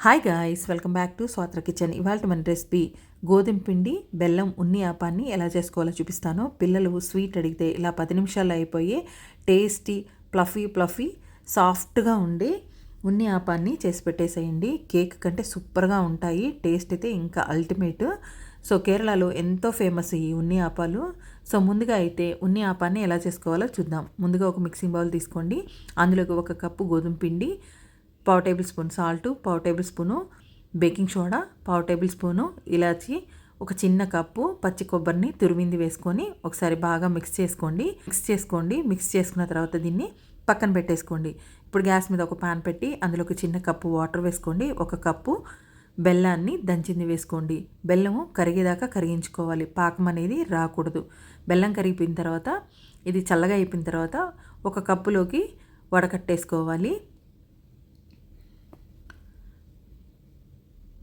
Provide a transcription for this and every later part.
Hi guys, welcome back to స్వాత్ర kitchen. ఇవాళ మన రెసిపీ గోధుమ పిండి బెల్లం ఉన్ని ఆపాన్ని ఎలా చేసుకోవాలో చూపిస్తాను. పిల్లలు స్వీట్ అడిగితే ఇలా 10 నిమిషాల్లో అయిపోయి టేస్టీ ప్లఫీ సాఫ్ట్గా ఉండి ఉన్ని ఆపాన్ని చేసి పెట్టేసేయండి. కేక్ కంటే సూపర్గా ఉంటాయి. టేస్ట్ అయితే ఇంకా అల్టిమేట్. సో కేరళలో ఎంతో ఫేమస్ ఈ ఉన్ని ఆపాలు. సో ముందుగా అయితే ఉన్ని ఆపాన్ని ఎలా చేసుకోవాలో చూద్దాం. ముందుగా ఒక మిక్సింగ్ బౌల్ తీసుకోండి. అందులోకి 1 కప్పు గోధుమ పిండి, 1/2 tablespoon salt, 1/2 tablespoon baking soda, 1/2 tablespoon ఇలాచి, ఒక చిన్న కప్పు పచ్చి కొబ్బరిని తురిమింది వేసుకొని ఒకసారి బాగా మిక్స్ చేసుకోండి. మిక్స్ చేసుకున్న తర్వాత దీన్ని పక్కన పెట్టేసుకోండి. ఇప్పుడు గ్యాస్ మీద ఒక పాన్ పెట్టి అందులోకి చిన్న కప్పు వాటర్ వేసుకోండి. 1 కప్పు బెల్లాన్ని దంచింది వేసుకోండి. బెల్లము కరిగేదాకా కరిగించుకోవాలి. పాకం అనేది రాకూడదు. బెల్లం కరిగిపోయిన తర్వాత ఇది చల్లగా అయిపోయిన తర్వాత 1 కప్పులోకి వడకట్టేసుకోవాలి.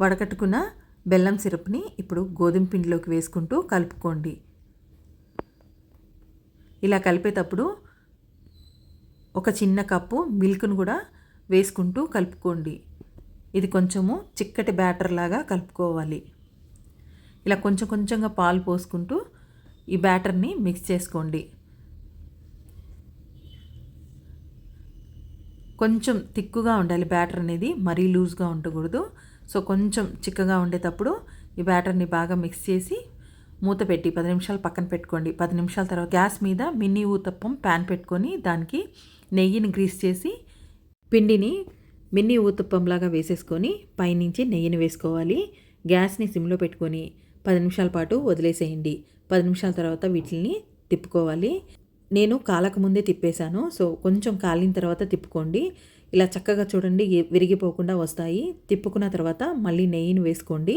వడకట్టుకున్న బెల్లం సిరప్ని ఇప్పుడు గోధుమ పిండిలోకి వేసుకుంటూ కలుపుకోండి. ఇలా కలిపేటప్పుడు ఒక చిన్న కప్పు మిల్క్ను కూడా వేసుకుంటూ కలుపుకోండి. ఇది కొంచెము చిక్కటి బ్యాటర్ లాగా కలుపుకోవాలి. ఇలా కొంచెంగా పాలు పోసుకుంటూ ఈ బ్యాటర్ని మిక్స్ చేసుకోండి. కొంచెం తిక్కుగా ఉండాలి బ్యాటర్ అనేది, మరీ లూజ్గా ఉండకూడదు. సో కొంచెం చిక్కగా ఉండేటప్పుడు ఈ బ్యాటర్ని బాగా మిక్స్ చేసి మూత పెట్టి 10 నిమిషాలు పక్కన పెట్టుకోండి. 10 నిమిషాల తర్వాత గ్యాస్ మీద మినీ ఊతప్పం ప్యాన్ పెట్టుకొని దానికి నెయ్యిని గ్రీస్ చేసి పిండిని మినీ ఊతప్పంలాగా వేసేసుకొని పైనుంచి నెయ్యిని వేసుకోవాలి. గ్యాస్ని సిమ్లో పెట్టుకొని 10 నిమిషాల పాటు వదిలేసేయండి. 10 నిమిషాల తర్వాత వీటిని తిప్పుకోవాలి. నేను కాలకముందే తిప్పేశాను. సో కొంచెం కాలిన తర్వాత తిప్పుకోండి. ఇలా చక్కగా చూడండి, విరిగిపోకుండా వస్తాయి. తిప్పుకున్న తర్వాత మళ్ళీ నెయ్యిని వేసుకోండి.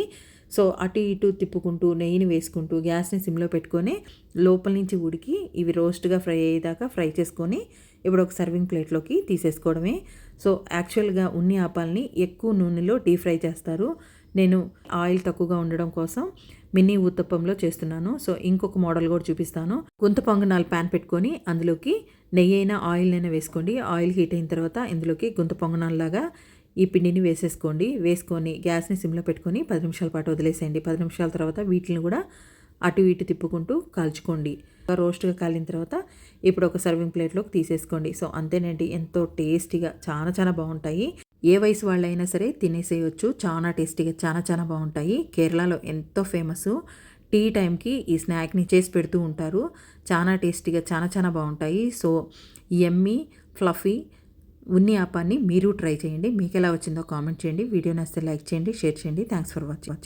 సో అటు ఇటు తిప్పుకుంటూ నెయ్యిని వేసుకుంటూ గ్యాస్ని సిమ్లో పెట్టుకొని లోపల నుంచి ఉడికి ఇవి రోస్ట్గా ఫ్రై అయ్యేదాకా ఫ్రై చేసుకొని ఇప్పుడు ఒక సర్వింగ్ ప్లేట్లోకి తీసేసుకోవడమే. సో యాక్చువల్గా ఉన్ని ఆపాలని ఎక్కువ నూనెలో డీప్ ఫ్రై చేస్తారు. నేను ఆయిల్ తక్కువగా ఉండడం కోసం మినీ ఊతప్పంలో చేస్తున్నాను. సో ఇంకొక మోడల్ కూడా చూపిస్తాను. గుంత పొంగనాలు ప్యాన్ పెట్టుకొని అందులోకి నెయ్యి అయినా ఆయిల్ అయినా వేసుకోండి. ఆయిల్ హీట్ అయిన తర్వాత ఇందులోకి గుంత పొంగనాల్లాగా ఈ పిండిని వేసుకొని గ్యాస్ని సిమ్లో పెట్టుకొని 10 నిమిషాల పాటు వదిలేసేయండి. 10 నిమిషాల తర్వాత వీటిని కూడా అటు ఇటు తిప్పుకుంటూ కాల్చుకోండి. రోస్ట్గా కాలిన తర్వాత ఇప్పుడు ఒక సర్వింగ్ ప్లేట్లోకి తీసేసుకోండి. సో అంతేనండి, ఎంతో టేస్టీగా చాలా బాగుంటాయి. ఏ వయసు వాళ్ళైనా సరే తినేసేయచ్చు. చాలా టేస్టీగా చాలా బాగుంటాయి. కేరళలో ఎంతో ఫేమస్. టీ టైంకి ఈ స్నాక్ని చేసి పెడుతూ ఉంటారు. చాలా టేస్టీగా చాలా బాగుంటాయి. సో యమ్మీ ఫ్లఫీ ఉన్ని ఆపాన్ని మీరు ట్రై చేయండి. మీకు ఎలా వచ్చిందో కామెంట్ చేయండి. వీడియో నచ్చితే లైక్ చేయండి, షేర్ చేయండి. Thanks for watching.